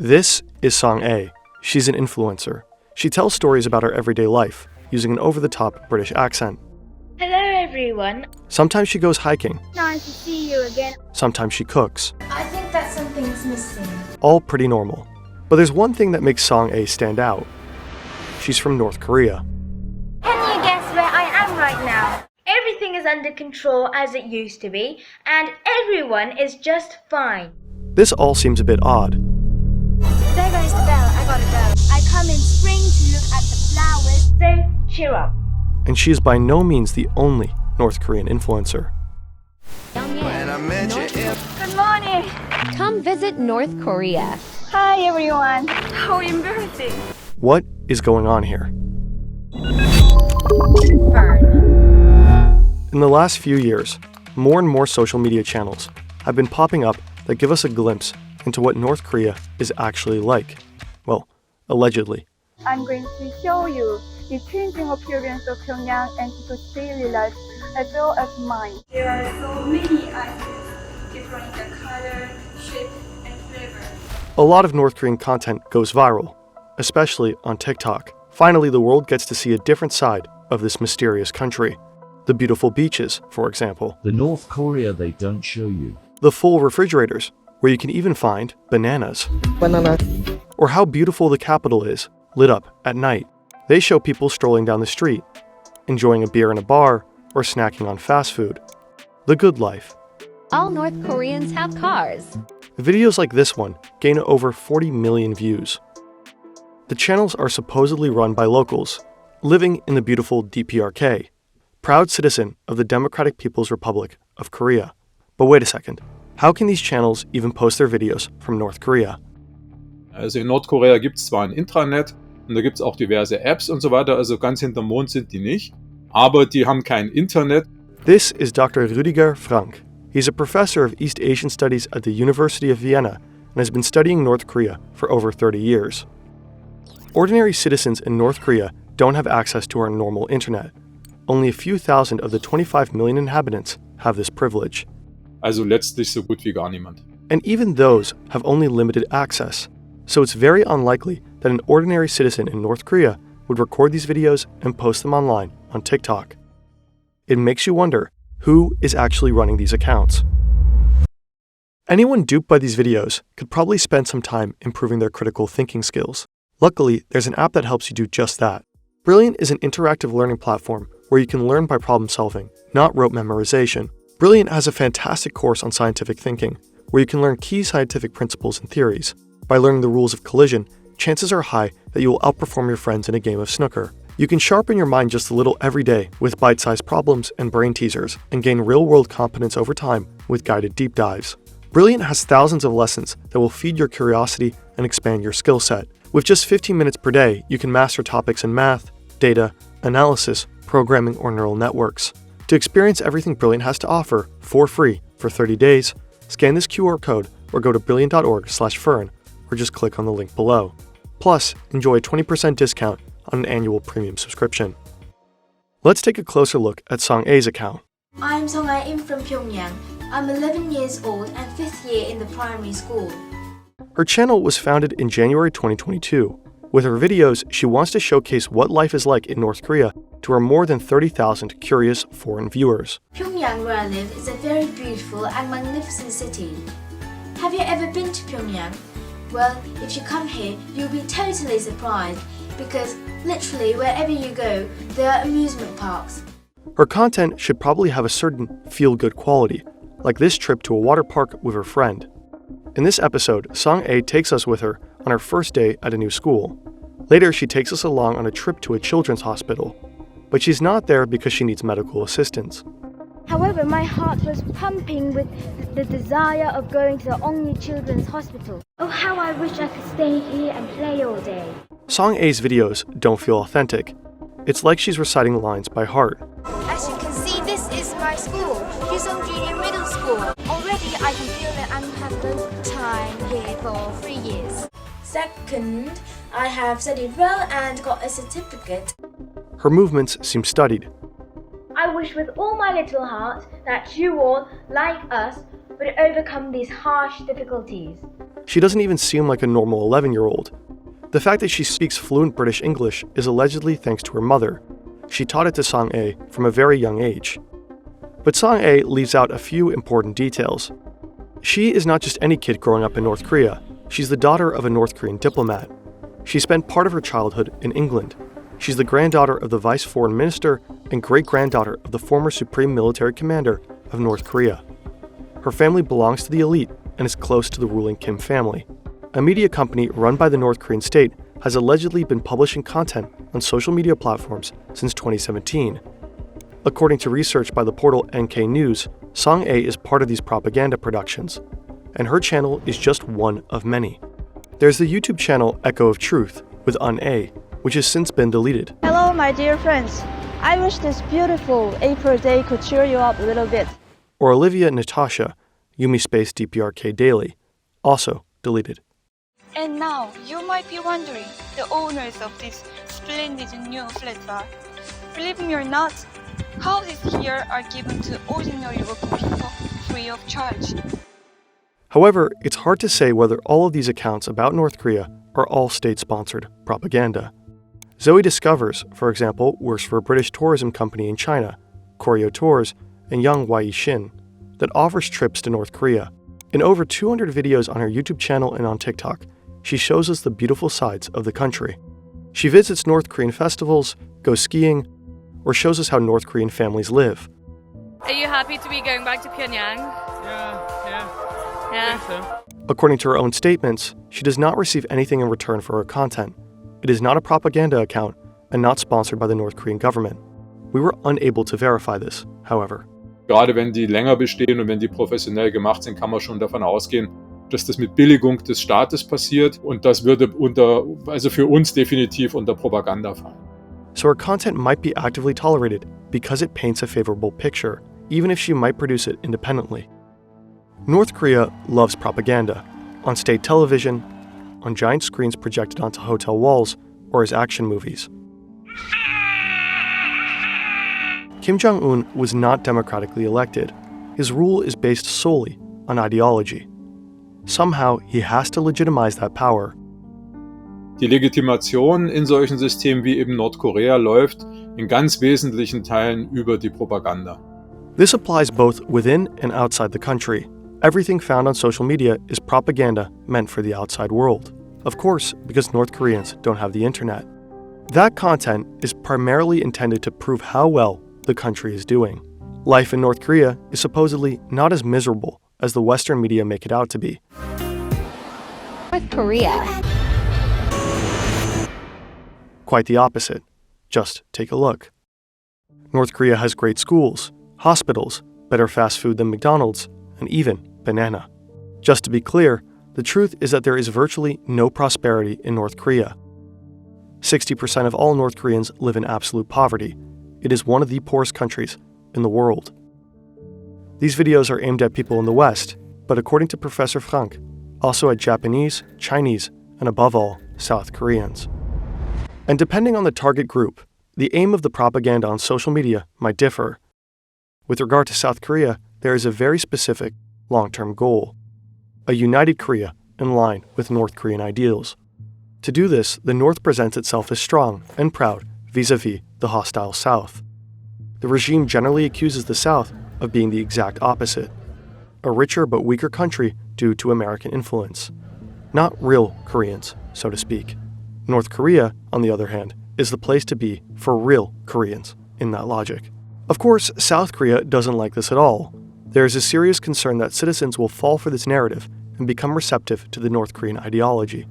This is Song A. She's an influencer. She tells stories about her everyday life, using an over-the-top British accent. Hello everyone. Sometimes she goes hiking. Nice to see you again. Sometimes she cooks. I think that something's missing. All pretty normal. But there's one thing that makes Song A stand out. She's from North Korea. Can you guess where I am right now? Everything is under control as it used to be, and everyone is just fine. This all seems a bit odd. There goes the bell. I gotta go. I come in spring to look at the flowers, so cheer up. And she is by no means the only North Korean influencer. Good morning. Come visit North Korea. Hi everyone. How embarrassing. What is going on here? In the last few years, more and more social media channels have been popping up that give us a glimpse into what North Korea is actually like. Well, allegedly. I'm going to show you the changing appearance of Pyongyang and people's daily life, as well as mine. There are so many items, different in their color, shape, and flavor. A lot of North Korean content goes viral, especially on TikTok. Finally, the world gets to see a different side of this mysterious country. The beautiful beaches, for example. The North Korea they don't show you. The full refrigerators, where you can even find bananas. Or how beautiful the capital is, lit up at night. They show people strolling down the street, enjoying a beer in a bar, or snacking on fast food. The good life. All North Koreans have cars. Videos like this one gain over 40 million views. The channels are supposedly run by locals, living in the beautiful DPRK, proud citizen of the Democratic People's Republic of Korea. But wait a second, how can these channels even post their videos from North Korea? Also in Nordkorea gibt es zwar ein Intranet und da gibt es auch diverse Apps und so weiter, also ganz hinterm Mond sind die nicht, aber die haben kein Internet. This is Dr. Rüdiger Frank. He's a professor of East Asian Studies at the University of Vienna and has been studying North Korea for over 30 years. Ordinary citizens in North Korea don't have access to our normal internet. Only a few thousand of the 25 million inhabitants have this privilege. Also letztlich so gut wie gar niemand. And even those have only limited access. So it's very unlikely that an ordinary citizen in North Korea would record these videos and post them online on TikTok. It makes you wonder, who is actually running these accounts? Anyone duped by these videos could probably spend some time improving their critical thinking skills. Luckily, there's an app that helps you do just that. Brilliant is an interactive learning platform where you can learn by problem solving, not rote memorization. Brilliant has a fantastic course on scientific thinking, where you can learn key scientific principles and theories. By learning the rules of collision, chances are high that you will outperform your friends in a game of snooker. You can sharpen your mind just a little every day with bite-sized problems and brain teasers, and gain real-world competence over time with guided deep dives. Brilliant has thousands of lessons that will feed your curiosity and expand your skill set. With just 15 minutes per day, you can master topics in math, data, analysis, programming, or neural networks. To experience everything Brilliant has to offer for free for 30 days, scan this QR code or go to brilliant.org/fern or just click on the link below. Plus, enjoy a 20% discount on an annual premium subscription. Let's take a closer look at Song A's account. I'm Song A from Pyongyang. I'm 11 years old and 5th year in the primary school. Her channel was founded in January 2022. With her videos, she wants to showcase what life is like in North Korea to her more than 30,000 curious foreign viewers. Pyongyang, where I live, is a very beautiful and magnificent city. Have you ever been to Pyongyang? Well, if you come here, you'll be totally surprised because literally wherever you go, there are amusement parks. Her content should probably have a certain feel-good quality, like this trip to a water park with her friend. In this episode, Song A takes us with her on her first day at a new school. Later, she takes us along on a trip to a children's hospital, but she's not there because she needs medical assistance. However, my heart was pumping with the desire of going to the only children's hospital. Oh, how I wish I could stay here and play all day. Song A's videos don't feel authentic. It's like she's reciting lines by heart. As you can see, this is my school, Yehezkel Junior Middle School. Already I can feel that I have the time here for 3 years. Second, I have studied well and got a certificate. Her movements seem studied. I wish with all my little heart that you all, like us, would overcome these harsh difficulties. She doesn't even seem like a normal 11-year-old. The fact that she speaks fluent British English is allegedly thanks to her mother. She taught it to Sang-ae from a very young age. But Sang-ae leaves out a few important details. She is not just any kid growing up in North Korea. She's the daughter of a North Korean diplomat. She spent part of her childhood in England. She's the granddaughter of the Vice Foreign Minister and great-granddaughter of the former Supreme Military Commander of North Korea. Her family belongs to the elite and is close to the ruling Kim family. A media company run by the North Korean state has allegedly been publishing content on social media platforms since 2017. According to research by the portal NK News, Sang-ae is part of these propaganda productions, and her channel is just one of many. There's the YouTube channel Echo of Truth with Un-ae, which has since been deleted. Hello, my dear friends. I wish this beautiful April day could cheer you up a little bit. Or Olivia Natasha, Yumi Space DPRK Daily, also deleted. And now, you might be wondering the owners of these splendid new flats are. Believe me or not, houses here are given to ordinary working people free of charge. However, it's hard to say whether all of these accounts about North Korea are all state-sponsored propaganda. Zoe Discovers, for example, works for a British tourism company in China, Koryo Tours, and Young Wai Shin, that offers trips to North Korea. In over 200 videos on her YouTube channel and on TikTok, she shows us the beautiful sides of the country. She visits North Korean festivals, goes skiing, or shows us how North Korean families live. Are you happy to be going back to Pyongyang? Yeah. Yeah. I think so. According to her own statements, she does not receive anything in return for her content. It is not a propaganda account and not sponsored by the North Korean government. We were unable to verify this, however. Gerade wenn die länger bestehen und wenn die professionell gemacht sind, kann man schon davon ausgehen, dass das mit Billigung des Staates passiert und das würde also für uns definitiv unter Propaganda fallen. So her content might be actively tolerated because it paints a favorable picture, even if she might produce it independently. North Korea loves propaganda, on state television, on giant screens projected onto hotel walls, or as action movies. Kim Jong-un was not democratically elected. His rule is based solely on ideology. Somehow, he has to legitimize that power. Die Legitimation in solchen Systemen wie eben Nordkorea läuft in ganz wesentlichen Teilen über die Propaganda. This applies both within and outside the country. Everything found on social media is propaganda meant for the outside world. Of course, because North Koreans don't have the internet. That content is primarily intended to prove how well the country is doing. Life in North Korea is supposedly not as miserable as the Western media make it out to be. North Korea. Quite the opposite. Just take a look. North Korea has great schools, hospitals, better fast food than McDonald's, and even banana. Just to be clear, the truth is that there is virtually no prosperity in North Korea. 60% of all North Koreans live in absolute poverty. It is one of the poorest countries in the world. These videos are aimed at people in the West, but according to Professor Frank, also at Japanese, Chinese, and above all, South Koreans. And depending on the target group, the aim of the propaganda on social media might differ. With regard to South Korea, there is a very specific, long-term goal: a united Korea in line with North Korean ideals. To do this, the North presents itself as strong and proud vis-a-vis the hostile South. The regime generally accuses the South of being the exact opposite, a richer but weaker country due to American influence. Not real Koreans, so to speak. North Korea, on the other hand, is the place to be for real Koreans in that logic. Of course, South Korea doesn't like this at all. There is a serious concern that citizens will fall for this narrative and become receptive to the North Korean ideology.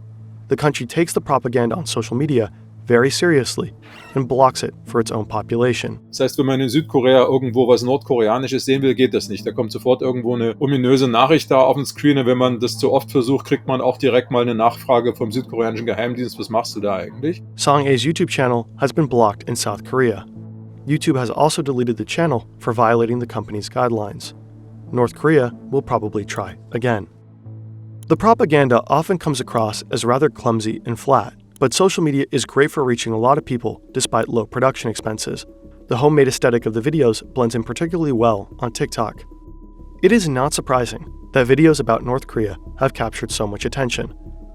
The country takes the propaganda on social media very seriously and blocks it for its own population. Das heißt, wenn man in Südkorea irgendwo was Nordkoreanisches sehen will, geht das nicht. Da kommt sofort irgendwo eine ominöse Nachricht da auf den Screen und wenn man das zu oft versucht, kriegt man auch direkt mal eine Nachfrage vom südkoreanischen Geheimdienst, was machst du da eigentlich? Sang-ae's YouTube channel has been blocked in South Korea. YouTube has also deleted the channel for violating the company's guidelines. North Korea will probably try again. The propaganda often comes across as rather clumsy and flat, but social media is great for reaching a lot of people despite low production expenses. The homemade aesthetic of the videos blends in particularly well on TikTok. It is not surprising that videos about North Korea have captured so much attention.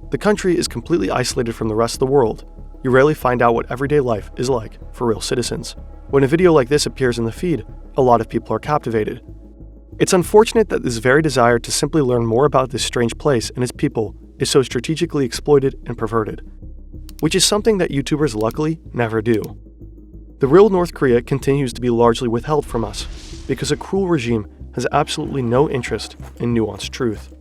The country is completely isolated from the rest of the world. You rarely find out what everyday life is like for real citizens. When a video like this appears in the feed, a lot of people are captivated. It's unfortunate that this very desire to simply learn more about this strange place and its people is so strategically exploited and perverted, which is something that YouTubers luckily never do. The real North Korea continues to be largely withheld from us because a cruel regime has absolutely no interest in nuanced truth.